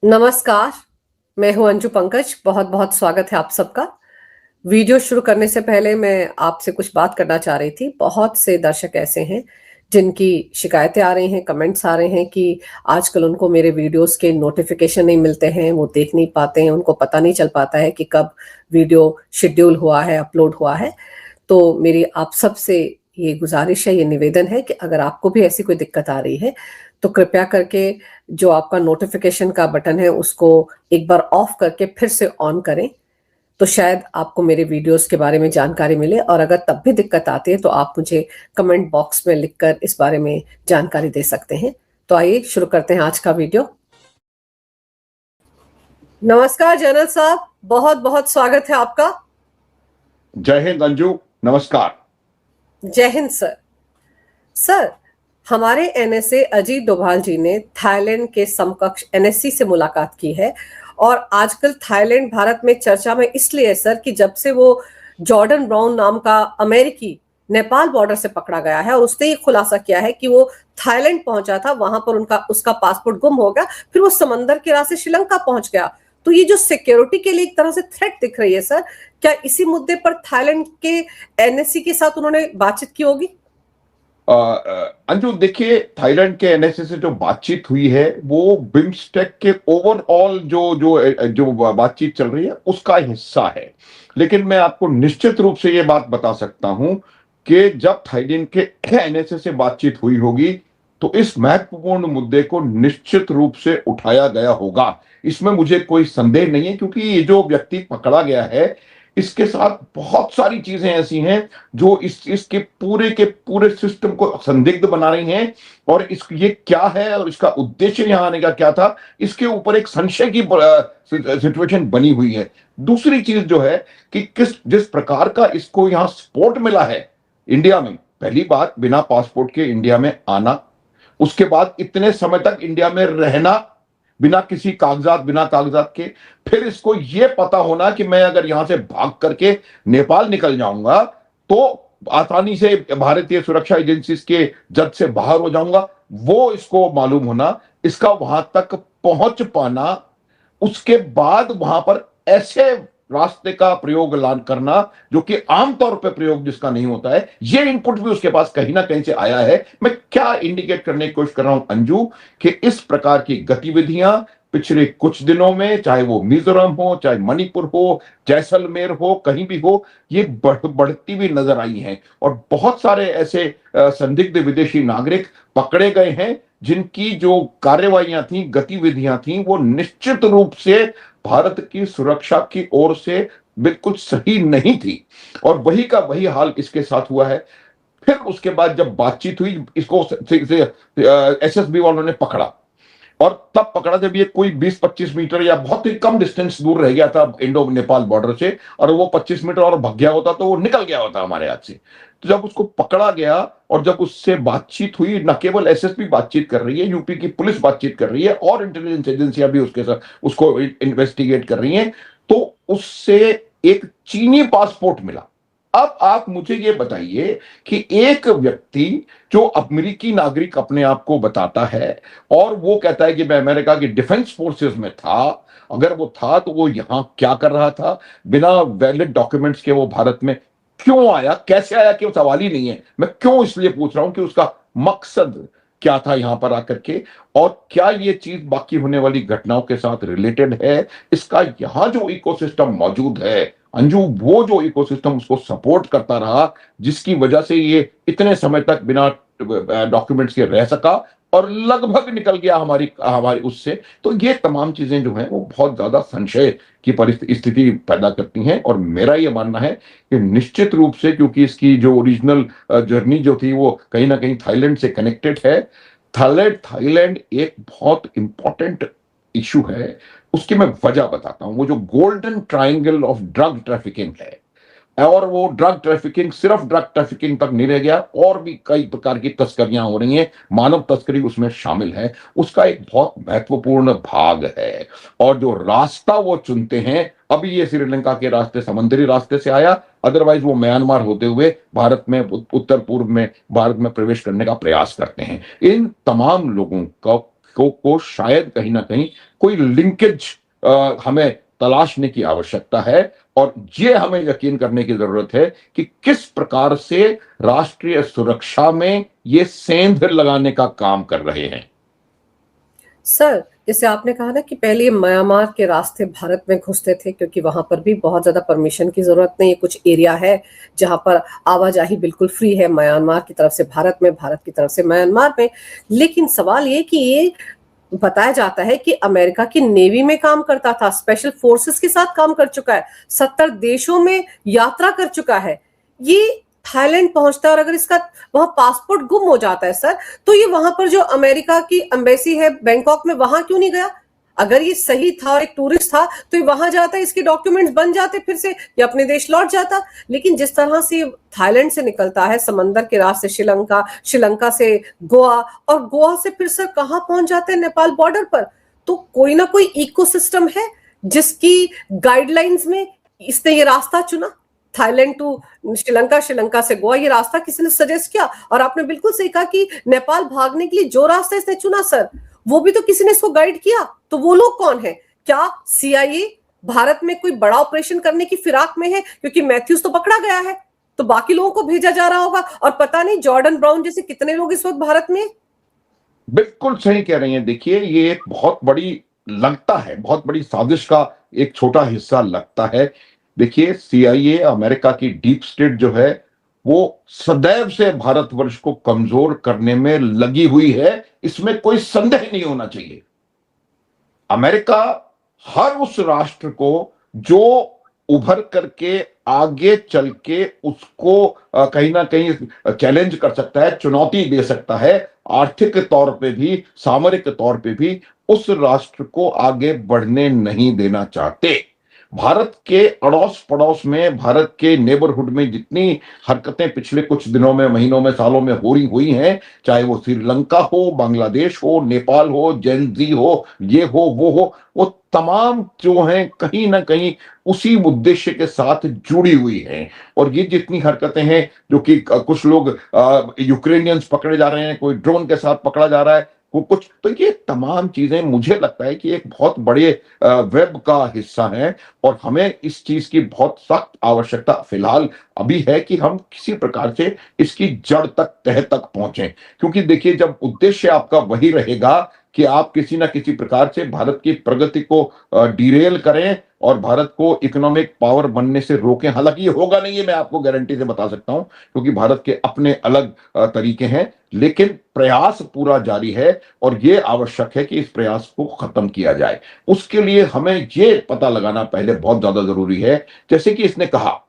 नमस्कार, मैं हूँ अंजू पंकज। बहुत-बहुत स्वागत है आप सबका। वीडियो शुरू करने से पहले मैं आपसे कुछ बात करना चाह रही थी। बहुत से दर्शक ऐसे हैं, जिनकी शिकायतें आ रही हैं, कमेंट्स आ रहे हैं कि आजकल उनको मेरे वीडियोज़ के नोटिफ़िकेशन नहीं मिलते हैं, वो देख नहीं पाते हैं, उनको पता नहीं चल पाता है कि कब वीडियो शेड्यूल हुआ है, अपलोड हुआ है। तो मेरी आप सबसे ये गुज़ारिश है, ये निवेदन है कि अगर आपको भी ऐसी कोई दिक्कत आ रही है, तो कृपया करके जो आपका नोटिफ़िकेशन का बटन है, उसको एक बार ऑफ करके फिर से ऑन करें, तो शायद आपको मेरे वीडियोज़ के बारे में जानकारी मिले। और अगर तब भी दिक्कत आती है, तो आप मुझे कमेंट बॉक्स में लिखकर इस बारे में जानकारी दे सकते हैं। तो आइए शुरू करते हैं आज का वीडियो। नमस्कार जनरल साहब, बहुत-बहुत स्वागत है आपका। जय हिंद अंजू, नमस्कार। जय हिंद सर। सर, हमारे एनएसए अजीत डोभाल जी ने थाईलैंड के समकक्ष एनएससी से मुलाकात की है। और आजकल थाईलैंड भारत में चर्चा में इसलिए है सर कि जब से वो जॉर्डन ब्राउन नाम का अमेरिकी नेपाल बॉर्डर से पकड़ा गया है, और उसने ये खुलासा किया है कि वो थाईलैंड पहुंचा था, वहां पर उसका पासपोर्ट गुम हो गया, फिर वो समंदर के रास्ते श्रीलंका पहुंच गया। तो ये जो सिक्योरिटी के लिए एक तरह से थ्रेट दिख रही है सर, क्या इसी मुद्दे पर थाईलैंड के एनएससी के साथ उन्होंने बातचीत की होगी? अंजू देखिए, थाईलैंड के एनएसए से जो बातचीत हुई है वो बिम्स्टेक के ओवरऑल जो जो जो बातचीत चल रही है उसका हिस्सा है। लेकिन मैं आपको निश्चित रूप से ये बात बता सकता हूं कि जब थाईलैंड के एनएसए से बातचीत हुई होगी तो इस महत्वपूर्ण मुद्दे को निश्चित रूप से उठाया गया होगा। इसमें मुझे कोई संदेह नहीं है, क्योंकि ये जो व्यक्ति पकड़ा गया है इसके साथ बहुत सारी चीजें ऐसी हैं जो इसके पूरे के पूरे सिस्टम को संदिग्ध बना रही हैं। और ये क्या है और इसका उद्देश्य यहां आने का क्या था, इसके ऊपर एक संशय की सिचुएशन बनी हुई है। दूसरी चीज जो है कि जिस प्रकार का इसको यहां सपोर्ट मिला है इंडिया में, पहली बात बिना पासपोर्ट के इंडिया में आना, उसके बाद इतने समय तक इंडिया में रहना बिना किसी कागजात, बिना कागजात के, फिर इसको यह पता होना कि मैं अगर यहां से भाग करके नेपाल निकल जाऊंगा तो आसानी से भारतीय सुरक्षा एजेंसी के जद से बाहर हो जाऊंगा, वो इसको मालूम होना, इसका वहां तक पहुंच पाना, उसके बाद वहां पर ऐसे रास्ते का प्रयोग लान करना जो कि आमतौर पर प्रयोग जिसका नहीं होता है, ये इनपुट भी उसके पास कहीं ना कहीं से आया है। मैं क्या इंडिकेट करने की कोशिश कर रहा हूं अंजू, कि इस प्रकार की गतिविधियां पिछले कुछ दिनों में, चाहे वो मिजोरम हो, चाहे मणिपुर हो, जैसलमेर हो, कहीं भी हो, ये बढ़ती हुई नजर आई हैं। और बहुत सारे ऐसे संदिग्ध विदेशी नागरिक पकड़े गए हैं जिनकी जो कार्यवाहियां थी, गतिविधियां थी, वो निश्चित रूप से भारत की सुरक्षा की ओर से बिल्कुल सही नहीं थी। और वही का वही हाल इसके साथ हुआ है। फिर उसके बाद जब बातचीत हुई, इसको एसएसबी वालों ने पकड़ा, और तब पकड़ा जब ये कोई 20-25 मीटर या बहुत ही कम डिस्टेंस दूर रह गया था इंडो नेपाल बॉर्डर से, और वो 25 मीटर और भाग गया होता तो वो निकल गया होता हमारे हाथ से। तो जब उसको पकड़ा गया और जब उससे बातचीत हुई, न केवल एसएसपी बातचीत कर रही है, यूपी की पुलिस बातचीत कर रही है और इंटेलिजेंस एजेंसियां भी उसके साथ उसको इन्वेस्टिगेट कर रही हैं, तो उससे एक चीनी पासपोर्ट मिला। अब आप मुझे ये बताइए कि एक व्यक्ति जो अमेरिकी नागरिक अपने आप को बताता है और वो कहता है कि मैं अमेरिका की डिफेंस फोर्सेस में था, अगर वो था तो वो यहां क्या कर रहा था, बिना वैलिड डॉक्यूमेंट्स के वो भारत में क्यों आया, कैसे आया, कि वो सवाल ही नहीं है। मैं क्यों इसलिए पूछ रहा हूं कि उसका मकसद क्या था यहां पर आकर के, और क्या ये चीज बाकी होने वाली घटनाओं के साथ रिलेटेड है। इसका यहां जो इकोसिस्टम मौजूद है अंजू, वो जो इकोसिस्टम उसको सपोर्ट करता रहा, जिसकी वजह से ये इतने समय तक बिना डॉक्यूमेंट्स के रह सका और लगभग निकल गया हमारी हमारी उससे, तो ये तमाम चीजें जो हैं वो बहुत ज्यादा संशय की परिस्थिति पैदा करती हैं। और मेरा ये मानना है कि निश्चित रूप से, क्योंकि इसकी जो ओरिजिनल जर्नी जो थी वो कहीं ना कहीं थाईलैंड से कनेक्टेड है, थाईलैंड एक बहुत इंपॉर्टेंट इशू है। उसकी मैं वजह बताता हूं। वो जो golden triangle of drug trafficking है, और वो ड्रग ट्रैफिकिंग सिर्फ ड्रग ट्रैफिकिंग तक नहीं रह गया, और भी कई प्रकार की तस्करियां हो रही हैं, मानव तस्करी उसमें शामिल है, उसका एक बहुत महत्वपूर्ण भाग है। और जो रास्ता वो चुनते हैं, अभी ये श्रीलंका के रास्ते, समुद्री रास्ते से आया, अदरवाइज वो म्यांमार होते हुए भारत में, उत्तर पूर्व में भारत में प्रवेश करने का प्रयास करते हैं। इन तमाम लोगों का को शायद कहीं ना कहीं कोई लिंकेज हमें तलाशने की आवश्यकता है, और ये हमें यकीन करने की जरूरत है कि किस प्रकार से राष्ट्रीय सुरक्षा में ये सेंध लगाने का काम कर रहे हैं। सर, जैसे आपने कहा ना कि पहले म्यांमार के रास्ते भारत में घुसते थे, क्योंकि वहां पर भी बहुत ज्यादा परमिशन की जरूरत नहीं है। कुछ एरिया है जहां पर आवाजाही बिल्कुल फ्री है, म्यांमार की तरफ से भारत में, भारत की तरफ से म्यांमार में। लेकिन सवाल ये कि ये बताया जाता है कि अमेरिका की नेवी में काम करता था, स्पेशल फोर्सेस के साथ काम कर चुका है, 70 देशों में यात्रा कर चुका है। ये थाईलैंड पहुंचता है और अगर इसका वहां पासपोर्ट गुम हो जाता है सर, तो ये वहां पर जो अमेरिका की एम्बेसी है बैंकॉक में, वहां क्यों नहीं गया? अगर ये सही था और एक टूरिस्ट था तो ये वहां जाता, इसके डॉक्यूमेंट्स बन जाते, फिर से ये अपने देश लौट जाता। लेकिन जिस तरह से थाईलैंड से निकलता है समंदर के रास्ते श्रीलंका, श्रीलंका से गोवा, और गोवा से फिर सर कहां पहुंच जाते हैं? नेपाल बॉर्डर पर। तो कोई ना कोई इकोसिस्टम है जिसकी गाइडलाइंस में इसने ये रास्ता चुना, थाईलैंड टू श्रीलंका, श्रीलंका से गोवा, ये रास्ता किसी ने सजेस्ट किया। और आपने बिल्कुल सही कहा कि नेपाल भागने के लिए जो रास्ता इसने चुना सर, वो भी तो किसी ने इसको गाइड किया। तो वो लोग कौन है? क्या सीआईए भारत में कोई बड़ा ऑपरेशन करने की फिराक में है? क्योंकि मैथ्यूज तो पकड़ा गया है, तो बाकी लोगों को भेजा जा रहा होगा, और पता नहीं जॉर्डन ब्राउन जैसे कितने लोग इस वक्त भारत में। बिल्कुल सही कह रही हैं। देखिए, ये एक बहुत बड़ी लगता है, बहुत बड़ी साजिश का एक छोटा हिस्सा लगता है। देखिए, सीआईए, अमेरिका की डीप स्टेट जो है, वो सदैव से भारतवर्ष को कमजोर करने में लगी हुई है, इसमें कोई संदेह नहीं होना चाहिए। अमेरिका हर उस राष्ट्र को जो उभर करके आगे चल के उसको कहीं ना कहीं चैलेंज कर सकता है, चुनौती दे सकता है, आर्थिक तौर पे भी, सामरिक तौर पे भी, उस राष्ट्र को आगे बढ़ने नहीं देना चाहते। भारत के अड़ोस पड़ोस में, भारत के नेबरहुड में जितनी हरकतें पिछले कुछ दिनों में, महीनों में, सालों में हो रही हुई हैं, चाहे वो श्रीलंका हो, बांग्लादेश हो, नेपाल हो, जेनजी हो, ये हो, वो तमाम जो हैं कहीं ना कहीं उसी उद्देश्य के साथ जुड़ी हुई हैं। और ये जितनी हरकतें हैं, जो कि कुछ लोग यूक्रेनियंस पकड़े जा रहे हैं, कोई ड्रोन के साथ पकड़ा जा रहा है, वो कुछ, तो ये तमाम चीजें मुझे लगता है कि एक बहुत बड़े वेब का हिस्सा है। और हमें इस चीज की बहुत सख्त आवश्यकता फिलहाल अभी है कि हम किसी प्रकार से इसकी जड़ तक, तह तक पहुंचे। क्योंकि देखिए, जब उद्देश्य आपका वही रहेगा कि आप किसी ना किसी प्रकार से भारत की प्रगति को डिरेल करें और भारत को इकोनॉमिक पावर बनने से रोकें, हालांकि ये होगा नहीं, ये मैं आपको गारंटी से बता सकता हूं, क्योंकि भारत के अपने अलग तरीके हैं। लेकिन प्रयास पूरा जारी है, और ये आवश्यक है कि इस प्रयास को खत्म किया जाए। उसके लिए हमें ये पता लगाना पहले बहुत ज्यादा जरूरी है। जैसे कि इसने कहा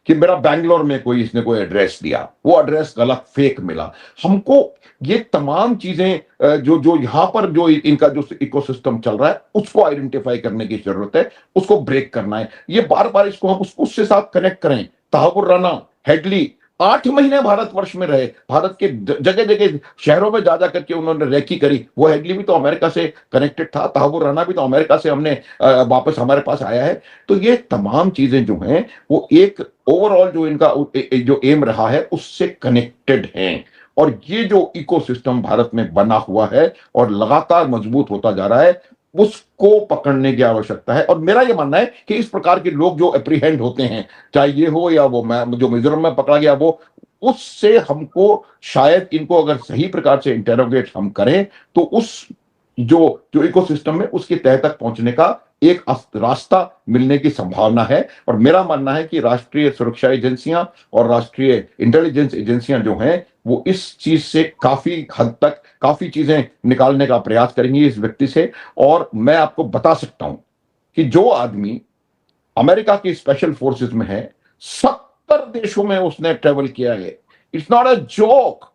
कि मेरा बैंगलोर में कोई, इसने कोई एड्रेस दिया, वो एड्रेस गलत, फेक मिला। हमको ये तमाम चीजें जो जो यहां पर जो इनका जो इकोसिस्टम चल रहा है, उसको आइडेंटिफाई करने की जरूरत है, उसको ब्रेक करना है। ये बार बार इसको हम उससे साथ कनेक्ट करें। तहावुर राणा, हेडली 8 महीने भारतवर्ष में रहे, भारत के जगह जगह शहरों में जा जा करके उन्होंने रैकी करी। वो हेडली भी तो अमेरिका से कनेक्टेड था, तहावुर राणा भी तो अमेरिका से हमने वापस हमारे पास आया है। तो ये तमाम चीजें जो हैं, वो एक ओवरऑल जो इनका जो एम रहा है, उससे कनेक्टेड हैं। और ये जो इकोसिस्टम भारत में बना हुआ है और लगातार मजबूत होता जा रहा है, उसको पकड़ने की आवश्यकता है। और मेरा यह मानना है कि इस प्रकार के लोग जो एप्रीहेंड होते हैं, चाहे ये हो या वो जो मिजोरम में पकड़ा गया, वो, उससे हमको शायद इनको अगर सही प्रकार से इंटेरोगेट हम करें, तो उस जो जो इकोसिस्टम है उसकी तह तक पहुंचने का एक रास्ता मिलने की संभावना है। और मेरा मानना है कि राष्ट्रीय सुरक्षा एजेंसियां और राष्ट्रीय इंटेलिजेंस एजेंसियां जो हैं, वो इस चीज से काफी हद तक काफी चीजें निकालने का प्रयास करेंगी इस व्यक्ति से। और मैं आपको बता सकता हूं कि जो आदमी अमेरिका की स्पेशल फोर्सेस में है, 70 देशों में उसने ट्रेवल किया है। It's not a joke.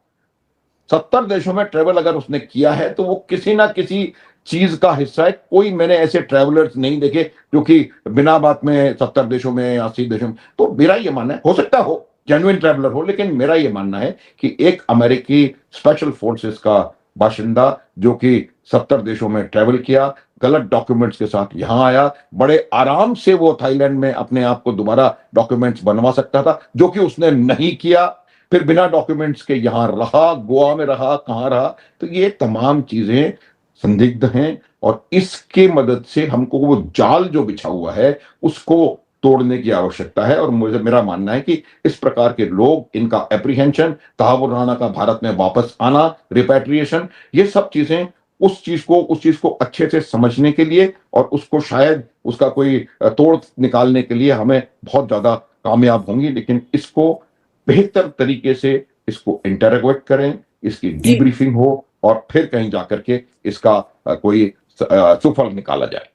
70 देशों में ट्रेवल अगर उसने किया है, तो वो किसी ना किसी चीज का हिस्सा है। कोई, मैंने ऐसे ट्रेवलर्स नहीं देखे जो कि बिना बात में 70 देशों में, 80 देशों में। तो मेरा ये मानना है, हो सकता हो जेन्युइन ट्रैवलर हो, लेकिन मेरा यह मानना है कि एक अमेरिकी स्पेशल फोर्सेस का बाशिंदा जो कि 70 देशों में ट्रैवल किया, गलत डॉक्यूमेंट्स के साथ यहां आया, बड़े आराम से वो थाईलैंड में अपने आप को दोबारा डॉक्यूमेंट्स बनवा सकता था, जो कि उसने नहीं किया। फिर बिना डॉक्यूमेंट्स के यहां रहा, गोवा में रहा, कहां रहा। तो ये तमाम चीजें संदिग्ध हैं और इसके मदद से हमको वो जाल जो बिछा हुआ है उसको तोड़ने की आवश्यकता है। और मुझे मेरा मानना है कि इस प्रकार के लोग, इनका एप्रीहेंशन, तहावुर राणा का भारत में वापस आना, रिपैट्रिएशन, ये सब चीजें उस चीज को अच्छे से समझने के लिए और उसको शायद उसका कोई तोड़ निकालने के लिए हमें बहुत ज्यादा कामयाब होंगी। लेकिन इसको बेहतर तरीके से इसको इंटरोगेट करें, इसकी जी। डीब्रीफिंग हो और फिर कहीं जाकर के इसका कोई सुफल निकाला जाए।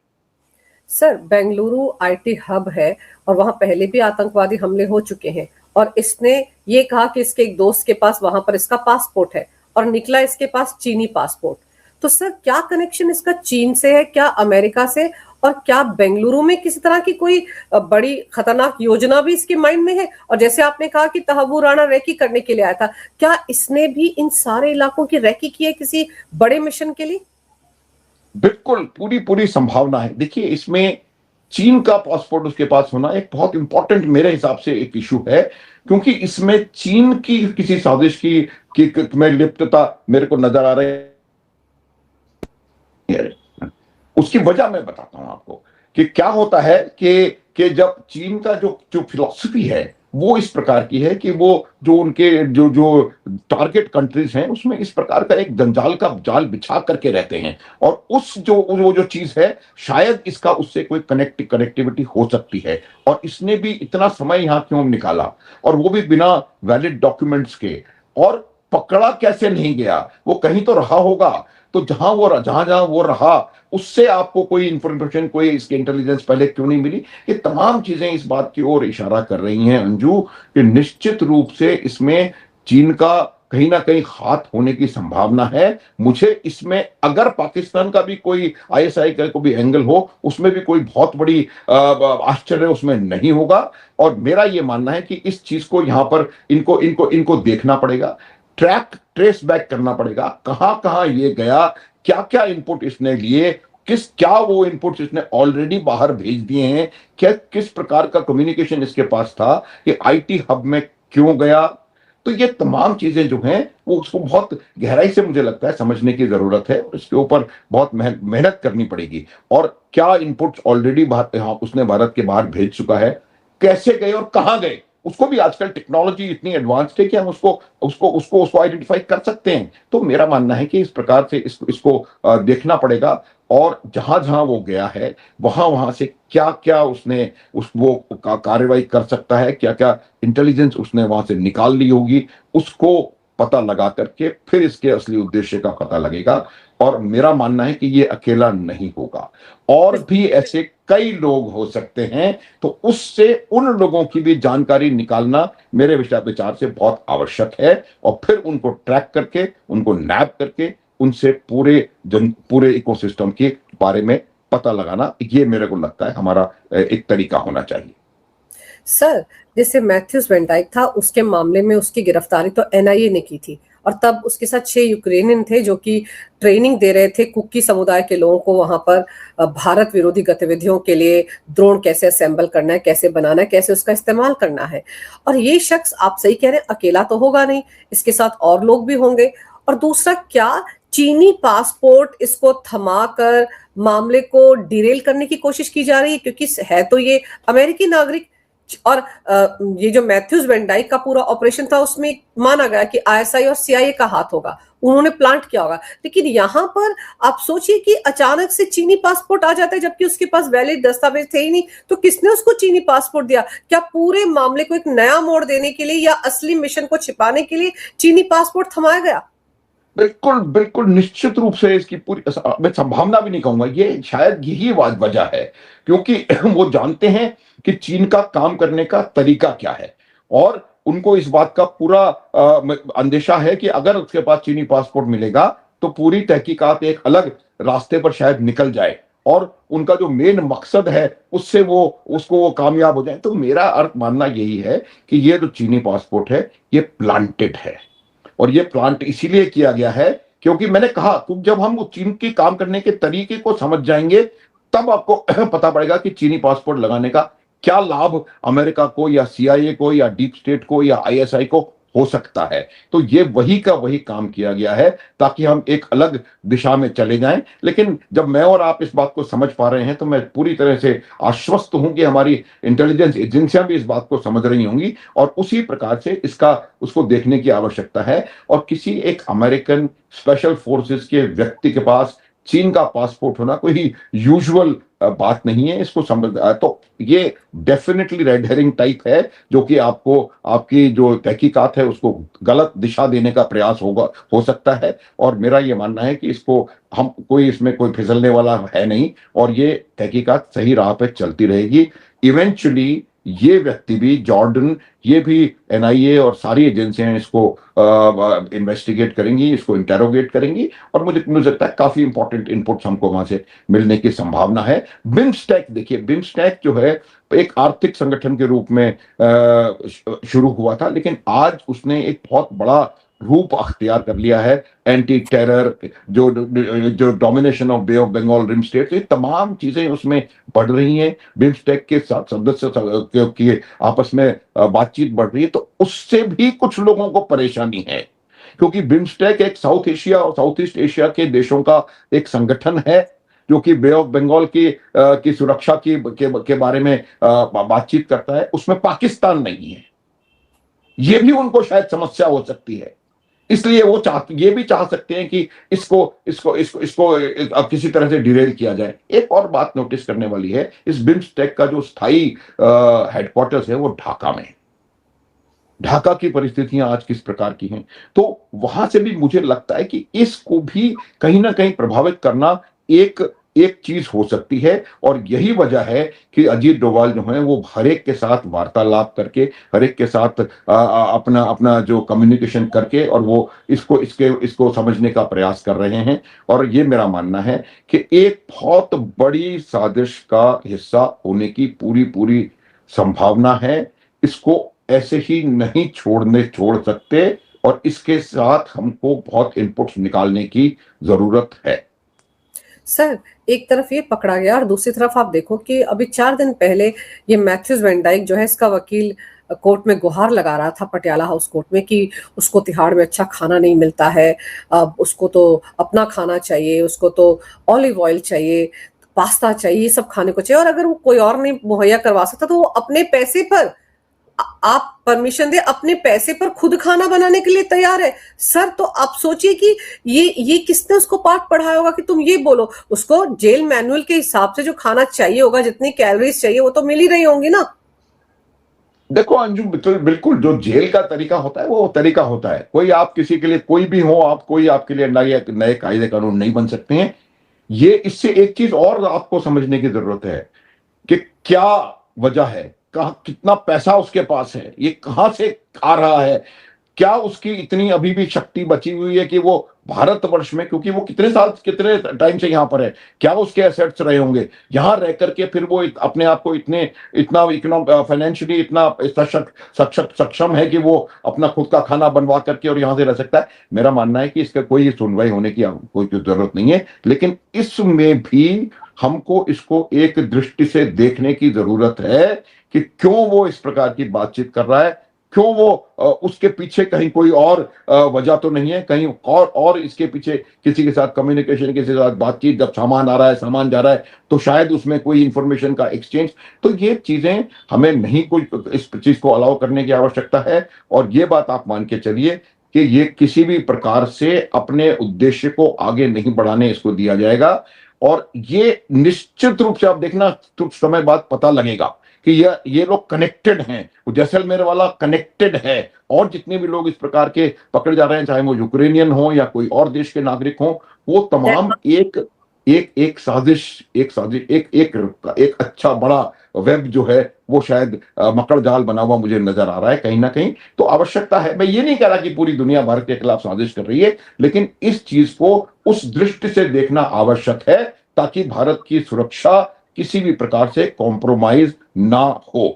सर, बेंगलुरु आईटी हब है और वहां पहले भी आतंकवादी हमले हो चुके हैं, और इसने ये कहा कि इसके एक दोस्त के पास वहां पर इसका पासपोर्ट है और निकला इसके पास चीनी पासपोर्ट। तो सर, क्या कनेक्शन इसका चीन से है, क्या अमेरिका से, और क्या बेंगलुरु में किसी तरह की कोई बड़ी खतरनाक योजना भी इसके माइंड में है? और जैसे आपने कहा कि तहव्वुर राणा रैकी करने के लिए आया था, क्या इसने भी इन सारे इलाकों की रैकी की है किसी बड़े मिशन के लिए? बिल्कुल, पूरी पूरी संभावना है। देखिए, इसमें चीन का पासपोर्ट उसके पास होना एक बहुत इंपॉर्टेंट मेरे हिसाब से एक इशू है, क्योंकि इसमें चीन की किसी साजिश की में लिप्तता मेरे को नजर आ रही है। उसकी वजह मैं बताता हूं आपको कि क्या होता है कि जब चीन का जो जो फिलॉसफी है वो इस प्रकार की है कि वो जो उनके जो जो टारगेट कंट्रीज हैं उसमें इस प्रकार का एक जंजाल का जाल बिछा करके रहते हैं। और उस जो वो जो चीज है, शायद इसका उससे कोई कनेक्टिविटी हो सकती है। और इसने भी इतना समय यहां क्यों निकाला, और वो भी बिना वैलिड डॉक्यूमेंट्स के, और पकड़ा कैसे नहीं गया, वो कहीं तो रहा होगा। तो जहां जहां वो रहा, उससे आपको कोई इंफॉर्मेशन, कोई इसकी इंटेलिजेंस पहले क्यों नहीं मिली? ये तमाम चीजें इस बात की ओर इशारा कर रही हैं अंजू, कि निश्चित रूप से इसमें चीन का कहीं ना कहीं हाथ होने की संभावना है। मुझे इसमें अगर पाकिस्तान का भी कोई आईएसआई का कोई भी एंगल हो, उसमें भी कोई बहुत बड़ी आश्चर्य उसमें नहीं होगा। और मेरा यह मानना है कि इस चीज को यहां पर इनको इनको इनको देखना पड़ेगा, ट्रेस बैक करना पड़ेगा, कहां कहां ये गया, क्या क्या इनपुट इसने लिए, क्या वो इनपुट इसने ऑलरेडी बाहर भेज दिए हैं, क्या किस प्रकार का कम्युनिकेशन इसके पास था, कि आईटी हब में क्यों गया। तो ये तमाम चीजें जो हैं वो उसको बहुत गहराई से मुझे लगता है समझने की जरूरत है, और इसके ऊपर बहुत मेहनत करनी पड़ेगी। और क्या इनपुट ऑलरेडी उसने भारत के बाहर भेज चुका है, कैसे गए और कहां गए, उसको भी आजकल टेक्नोलॉजी इतनी एडवांस्ड है कि हम उसको उसको उसको उसको आइडेंटिफाई कर सकते हैं। तो मेरा मानना है कि इस प्रकार से इसको देखना पड़ेगा। और जहां जहां वो गया है, वहां वहां से क्या क्या उसने कार्रवाई कर सकता है, क्या क्या इंटेलिजेंस उसने वहां से निकाल ली होगी, उसको पता लगा करके फिर इसके असली उद्देश्य का पता लगेगा। और मेरा मानना है कि ये अकेला नहीं होगा, और भी ऐसे कई लोग हो सकते हैं। तो उससे उन लोगों की भी जानकारी निकालना मेरे विचार से बहुत आवश्यक है, और फिर उनको ट्रैक करके, उनको नैप करके, उनसे पूरे इकोसिस्टम के बारे में पता लगाना, ये मेरे को लगता है हमारा एक तरीका होना चाहिए। सर, जैसे मैथ्यूस वेंडाइक था, उसके मामले में उसकी गिरफ्तारी तो एनआईए ने की थी, और तब उसके साथ 6 यूक्रेनियन थे जो कि ट्रेनिंग दे रहे थे कुकी समुदाय के लोगों को वहां पर भारत विरोधी गतिविधियों के लिए ड्रोन कैसे असेंबल करना है, कैसे बनाना है, कैसे उसका इस्तेमाल करना है। और ये शख्स, आप सही कह रहे हैं, अकेला तो होगा नहीं, इसके साथ और लोग भी होंगे। और दूसरा, क्या चीनी पासपोर्ट इसको थमा कर मामले को डिरेल करने की कोशिश की जा रही है? क्योंकि है तो ये अमेरिकी नागरिक, और ये जो मैथ्यूस वेंडाइक का पूरा ऑपरेशन था उसमें माना गया कि आईएसआई और सीआईए का हाथ होगा, उन्होंने प्लांट किया होगा। लेकिन यहां पर आप सोचिए कि अचानक से चीनी पासपोर्ट आ जाता है, जबकि उसके पास वैलिड दस्तावेज थे ही नहीं। तो किसने उसको चीनी पासपोर्ट दिया? क्या पूरे मामले को एक नया मोड़ देने के लिए या असली मिशन को छिपाने के लिए चीनी पासपोर्ट थमाया गया? बिल्कुल बिल्कुल, निश्चित रूप से इसकी पूरी, मैं संभावना भी नहीं कहूंगा, ये शायद यही वजह है, क्योंकि वो जानते हैं कि चीन का काम करने का तरीका क्या है। और उनको इस बात का पूरा अंदेशा है कि अगर उसके पास चीनी पासपोर्ट मिलेगा तो पूरी तहकीकात एक अलग रास्ते पर शायद निकल जाए, और उनका जो मेन मकसद है उससे वो कामयाब हो जाए। तो मेरा अर्थ मानना यही है कि ये जो चीनी पासपोर्ट है ये प्लांटेड है, और ये प्लांट इसीलिए किया गया है क्योंकि मैंने कहा, तो जब हम चीन के काम करने के तरीके को समझ जाएंगे तब आपको पता पड़ेगा कि चीनी पासपोर्ट लगाने का क्या लाभ अमेरिका को या सीआईए को या डीप स्टेट को या आईएसआई को हो सकता है। तो ये वही का वही काम किया गया है ताकि हम एक अलग दिशा में चले जाएं। लेकिन जब मैं और आप इस बात को समझ पा रहे हैं तो मैं पूरी तरह से आश्वस्त हूं कि हमारी इंटेलिजेंस एजेंसियां भी इस बात को समझ रही होंगी और उसी प्रकार से इसका उसको देखने की आवश्यकता है। और किसी एक अमेरिकन स्पेशल फोर्सेस के व्यक्ति के पास चीन का पासपोर्ट होना कोई यूजुअल बात नहीं है। इसको समझ तो ये डेफिनेटली रेड हेरिंग टाइप है जो कि आपको आपकी जो तहकीकात है उसको गलत दिशा देने का प्रयास होगा हो सकता है। और मेरा ये मानना है कि इसको हम कोई इसमें कोई फिसलने वाला है नहीं और ये तहकीकात सही राह पे चलती रहेगी। इवेंचुअली ये व्यक्ति भी जॉर्डन ये भी एनआईए और सारी एजेंसियां इसको इन्वेस्टिगेट करेंगी, इसको इंटेरोगेट करेंगी और मुझे लगता है काफी इंपॉर्टेंट इनपुट्स हमको वहां से मिलने की संभावना है। बिम्स्टेक देखिए, बिम्स्टेक जो है एक आर्थिक संगठन के रूप में शुरू हुआ था लेकिन आज उसने एक बहुत बड़ा रूप अख्तियार कर लिया है। एंटी टेरर जो जो domination of Bay of Bengal rim state, ये तमाम चीजें उसमें बढ़ रही हैं। बिम्स्टेक के साथ सदस्य की आपस में बातचीत बढ़ रही है तो उससे भी कुछ लोगों को परेशानी है क्योंकि बिम्स्टेक एक साउथ एशिया और साउथ ईस्ट एशिया के देशों का एक संगठन है जो कि बे ऑफ बंगाल की सुरक्षा के बारे में बातचीत करता है। उसमें पाकिस्तान नहीं है, ये भी उनको शायद समस्या हो सकती है। इसलिए वो ये भी चाह सकते हैं कि इसको इसको इसको इसको अब किसी तरह से डिरेल किया जाए। एक और बात नोटिस करने वाली है, इस बिम्स्टेक का जो स्थायी हेडक्वार्टर्स है वो ढाका में है। ढाका की परिस्थितियां आज किस प्रकार की हैं, तो वहां से भी मुझे लगता है कि इसको भी कहीं ना कहीं प्रभावित करना एक एक चीज हो सकती है। और यही वजह है कि अजीत डोभाल जो है वो हर एक के साथ वार्तालाप करके, हर एक के साथ अपना अपना जो कम्युनिकेशन करके और वो इसको समझने का प्रयास कर रहे हैं। और ये मेरा मानना है कि एक बहुत बड़ी साजिश का हिस्सा होने की पूरी पूरी संभावना है। इसको ऐसे ही नहीं छोड़ सकते और इसके साथ हमको बहुत इनपुट्स निकालने की जरूरत है। सर, एक तरफ ये पकड़ा गया और दूसरी तरफ आप देखो कि अभी 4 दिन पहले ये मैथ्यूज वैन डाइक जो है इसका वकील कोर्ट में गुहार लगा रहा था पटियाला हाउस कोर्ट में कि उसको तिहाड़ में अच्छा खाना नहीं मिलता है, अब उसको तो अपना खाना चाहिए, उसको तो ऑलिव ऑयल चाहिए, पास्ता चाहिए, ये सब खाने को चाहिए और अगर वो कोई और नहीं मुहैया करवा सकता तो वो अपने पैसे पर आप परमिशन दे अपने पैसे पर खुद खाना बनाने के लिए तैयार है। सर, तो आप सोचिए कि ये किसने उसको पाठ पढ़ाया होगा कि तुम ये बोलो। उसको जेल मैनुअल के हिसाब से जो खाना चाहिए होगा, जितनी कैलोरीज चाहिए वो तो मिल ही रही होंगी ना। देखो अंजू, बिल्कुल जो जेल का तरीका होता है वो तरीका होता है। कोई आप किसी के लिए कोई भी हो, आप कोई आपके लिए नए कायदे कानून नहीं बन सकते हैं। ये इससे एक चीज और आपको समझने की जरूरत है कि क्या वजह है, कहा कितना पैसा उसके पास है, ये कहां से आ रहा है, क्या उसकी इतनी अभी भी शक्ति बची हुई है कि वो भारतवर्ष में, क्योंकि वो कितने टाइम से यहां पर है, क्या उसके एसेट्स रहे होंगे यहां रह करके, फिर वो अपने आप को इतना फाइनेंशियली इतना सक्षम है कि वो अपना खुद का खाना बनवा करके और यहां से रह सकता है। मेरा मानना है कि इसका कोई सुनवाई होने की कोई जरूरत नहीं है, लेकिन इसमें भी हमको इसको एक दृष्टि से देखने की जरूरत है कि क्यों वो इस प्रकार की बातचीत कर रहा है, क्यों वो उसके पीछे कहीं कोई और वजह तो नहीं है, कहीं और इसके पीछे किसी के साथ कम्युनिकेशन, किसी के साथ बातचीत, जब सामान आ रहा है सामान जा रहा है तो शायद उसमें कोई इंफॉर्मेशन का एक्सचेंज। तो ये चीजें हमें नहीं कोई इस चीज को अलाउ करने की आवश्यकता है। और ये बात आप मान के चलिए कि ये किसी भी प्रकार से अपने उद्देश्य को आगे नहीं बढ़ाने इसको दिया जाएगा। और ये निश्चित रूप से आप देखना कुछ समय बाद पता लगेगा कि ये लोग कनेक्टेड हैं, जैसलमेर वाला कनेक्टेड है और जितने भी लोग इस प्रकार के पकड़े जा रहे हैं, चाहे वो यूक्रेनियन हो या कोई और देश के नागरिक हो, वो तमाम एक साजिश एक अच्छा बड़ा वेब जो है वो शायद मकड़ जाल बना हुआ मुझे नजर आ रहा है कहीं ना कहीं। तो आवश्यकता है, मैं ये नहीं कह रहा कि पूरी दुनिया भारत के खिलाफ साजिश कर रही है, लेकिन इस चीज को उस दृष्टि से देखना आवश्यक है ताकि भारत की सुरक्षा किसी भी प्रकार से कॉम्प्रोमाइज ना हो।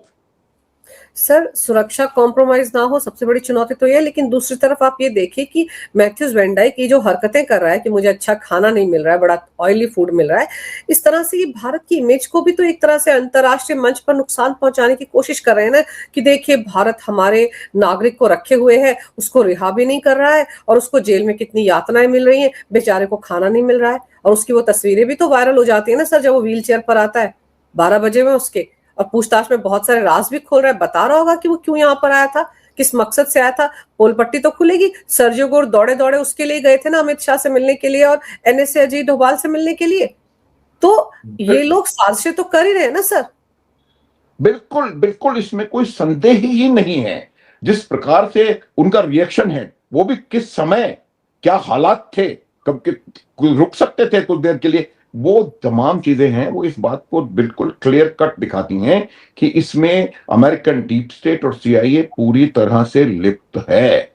सर सुरक्षा कॉम्प्रोमाइज ना हो सबसे बड़ी चुनौती तो ये है, लेकिन दूसरी तरफ आप ये देखिए कि मैथ्यूज वैन डाइक ये जो हरकतें कर रहा है कि मुझे अच्छा खाना नहीं मिल रहा है, बड़ा ऑयली फूड मिल रहा है, इस तरह से ये भारत की इमेज को भी तो एक तरह से अंतरराष्ट्रीय मंच पर नुकसान पहुंचाने की कोशिश कर रहे हैं ना, कि देखिए भारत हमारे नागरिक को रखे हुए है, उसको रिहा भी नहीं कर रहा है और उसको जेल में कितनी यातनाएं मिल रही हैं, बेचारे को खाना नहीं मिल रहा है। और उसकी वो तस्वीरें भी तो वायरल हो जाती है ना सर, जब वो व्हील चेयर पर आता है 12 बजे में उसके, और पूछताछ में बहुत सारे राज भी खोल रहा है, बता रहा होगा कि वो क्यों यहाँ पर आया था, किस मकसद से आया था। पोल पट्टी तो खुलेगी, सर्जियो गोर दौड़े दौड़े उसके लिए गए थे ना अमित शाह से मिलने के लिए और एनएसए अजीत डोभाल से मिलने के लिए। तो ये लोग साजिशें तो कर ही रहे हैं ना सर। बिल्कुल बिल्कुल, इसमें कोई संदेह ही नहीं है। जिस प्रकार से उनका रिएक्शन है, वो भी किस समय, क्या हालात थे, कब रुक सकते थे कुछ देर के लिए, वो तमाम चीजें हैं, वो इस बात को बिल्कुल क्लियर कट दिखाती हैं कि इसमें अमेरिकन डीप स्टेट और सीआईए पूरी तरह से लिप्त है।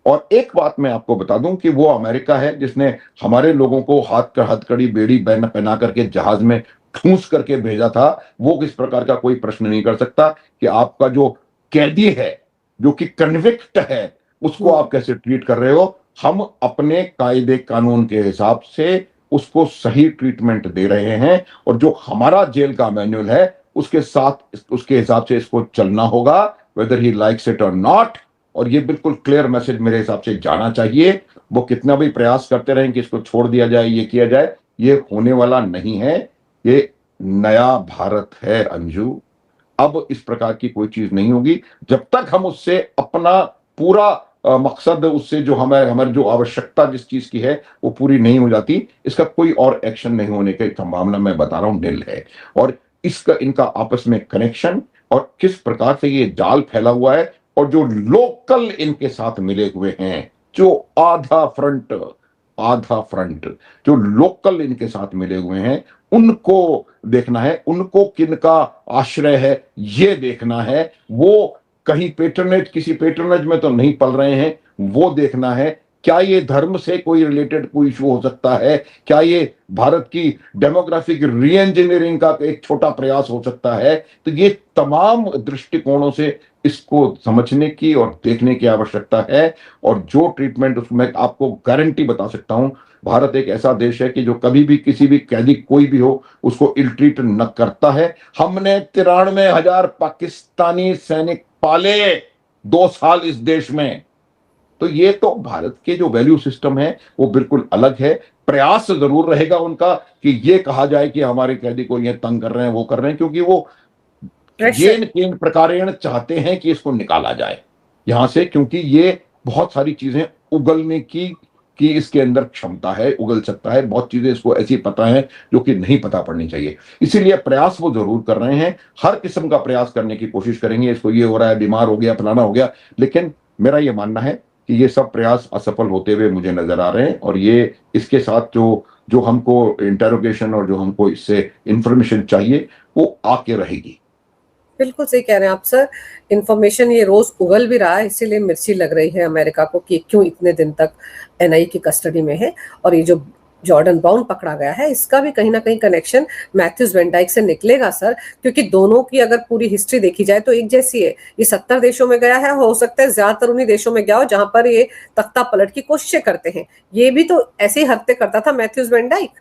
और एक बात मैं आपको बता दूं कि वो अमेरिका है जिसने हमारे लोगों को हथकड़ी बेड़ी पहना करके जहाज में ठूंस करके भेजा था। वो किस प्रकार का कोई प्रश्न नहीं कर सकता कि आपका जो कैदी है, जो कि कन्विक्ट है, उसको आप कैसे ट्रीट कर रहे हो। हम अपने कायदे कानून के हिसाब से उसको सही ट्रीटमेंट दे रहे हैं, और जो हमारा जेल का मैनुअल है उसके साथ उसके हिसाब से इसको चलना होगा, वेदर ही लाइक्स इट और नॉट। और ये बिल्कुल क्लियर मैसेज मेरे हिसाब से जाना चाहिए। वो कितना भी प्रयास करते रहें कि इसको छोड़ दिया जाए, ये किया जाए, ये होने वाला नहीं है। ये नया भारत है अंजू, अब इस प्रकार की कोई चीज नहीं होगी जब तक हम उससे अपना पूरा मकसद, उससे जो हमारे जो आवश्यकता जिस चीज की है वो पूरी नहीं हो जाती, इसका कोई और एक्शन नहीं होने की संभावना मैं बता रहा हूं निल है। और इसका इनका आपस में कनेक्शन और किस प्रकार से ये जाल फैला हुआ है, और जो लोकल इनके साथ मिले हुए हैं, जो आधा फ्रंट जो लोकल इनके साथ मिले हुए हैं, उनको देखना है, उनको किनका आश्रय है ये देखना है। वो कहीं पेट्रोनेज, किसी पेट्रोनेज में तो नहीं पल रहे हैं, वो देखना है। क्या ये धर्म से कोई रिलेटेड कोई इशू हो सकता है, क्या ये भारत की डेमोग्राफिक री इंजीनियरिंग का एक छोटा प्रयास हो सकता है। तो ये तमाम दृष्टिकोणों से इसको समझने की और देखने की आवश्यकता है। और जो ट्रीटमेंट, उसमें आपको गारंटी बता सकता हूं, भारत एक ऐसा देश है कि जो कभी भी किसी भी कैदी कोई भी हो उसको इल ट्रीट न करता है। हमने 93,000 पाकिस्तानी सैनिक पाले 2 साल इस देश में। तो ये तो भारत के जो वैल्यू सिस्टम है वो बिल्कुल अलग है। प्रयास जरूर रहेगा उनका कि ये कहा जाए कि हमारे कैदी को ये तंग कर रहे हैं, वो कर रहे हैं, क्योंकि वो येन केन प्रकारेण चाहते हैं कि इसको निकाला जाए यहां से, क्योंकि ये बहुत सारी चीजें उगलने की इसके अंदर क्षमता है, उगल सकता है। बहुत चीजें इसको ऐसी पता है जो कि नहीं पता पड़नी चाहिए, इसीलिए प्रयास वो जरूर कर रहे हैं। हर किस्म का प्रयास करने की कोशिश करेंगे। इसको ये हो रहा है, बीमार हो गया, फलाना हो गया, लेकिन मेरा ये मानना है कि ये सब प्रयास असफल होते हुए मुझे नजर आ रहे हैं। और ये इसके साथ जो जो हमको इंटेरोगेशन और जो हमको इससे इंफॉर्मेशन चाहिए वो आके रहेगी। बिल्कुल सही कह रहे हैं आप सर। इन्फॉर्मेशन ये रोज उगल भी रहा है, इसीलिए मिर्ची लग रही है अमेरिका को कि क्यों इतने दिन तक एनआई की कस्टडी में है। और ये जो जॉर्डन ब्राउन पकड़ा गया है, इसका भी कहीं ना कहीं कनेक्शन मैथ्यूज वैन डाइक से निकलेगा सर, क्योंकि दोनों की अगर पूरी हिस्ट्री देखी जाए तो एक जैसी है। ये 70 देशों में गया है, हो सकता है ज्यादातर उन्हीं देशों में गया हो जहां पर ये तख्ता पलट की कोशिशें करते हैं। ये भी तो ऐसे ही हरकतें करता था मैथ्यूज वैन डाइक,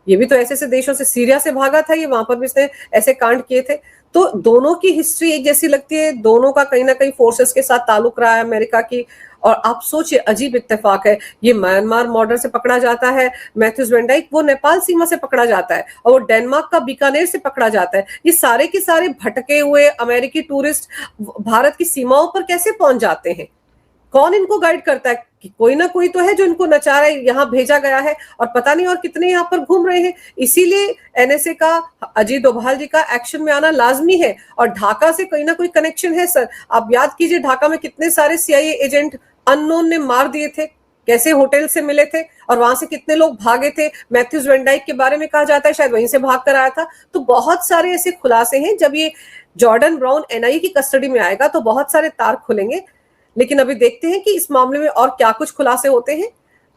ये भी तो ऐसे ऐसे देशों से, सीरिया से भागा था ये, वहां पर भी इसने ऐसे कांड किए थे। तो दोनों की हिस्ट्री एक जैसी लगती है, दोनों का कहीं ना कहीं फोर्सेस के साथ ताल्लुक रहा है अमेरिका की। और आप सोचिए, अजीब इत्तेफाक है, ये म्यांमार बॉर्डर से पकड़ा जाता है मैथ्यूज वैन डाइक, वो नेपाल सीमा से पकड़ा जाता है, और वो डेनमार्क का बीकानेर से पकड़ा जाता है। ये सारे के सारे भटके हुए अमेरिकी टूरिस्ट भारत की सीमाओं पर कैसे पहुंच जाते हैं? कौन इनको गाइड करता है? कि कोई ना कोई तो है जो इनको नचा रहा है, यहाँ भेजा गया है, और पता नहीं और कितने यहाँ पर घूम रहे हैं। इसीलिए एनएसए का, अजीत डोभाल जी का एक्शन में आना लाजमी है। और ढाका से कोई ना कोई कनेक्शन है सर। आप याद कीजिए, ढाका में कितने सारे सीआईए एजेंट अननोन ने मार दिए थे, कैसे होटल से मिले थे, और वहां से कितने लोग भागे थे। मैथ्यूज वैन डाइक के बारे में कहा जाता है शायद वहीं से भाग कर आया था। तो बहुत सारे ऐसे खुलासे हैं। जब ये जॉर्डन ब्राउन एनआई की कस्टडी में आएगा तो बहुत सारे तार खुलेंगे। लेकिन अभी देखते हैं कि इस मामले में और क्या कुछ खुलासे होते हैं।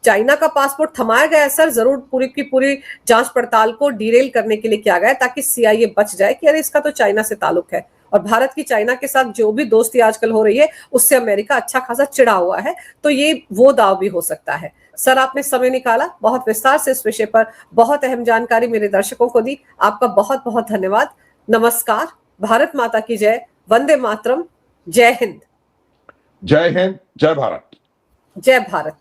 चाइना का पासपोर्ट थमाया गया है सर, जरूर पूरी की पूरी जांच पड़ताल को डीरेल करने के लिए किया गया है, ताकि सीआईए बच जाए कि अरे इसका तो चाइना से ताल्लुक है। और भारत की चाइना के साथ जो भी दोस्ती आजकल हो रही है उससे अमेरिका अच्छा खासा चिढ़ा हुआ है, तो ये वो दाव भी हो सकता है। सर, आपने समय निकाला, बहुत विस्तार से इस विषय पर बहुत अहम जानकारी मेरे दर्शकों को दी। आपका बहुत बहुत धन्यवाद। नमस्कार। भारत माता की जय। वंदे मातरम। जय हिंद। जय हिंद, जय भारत। जय भारत।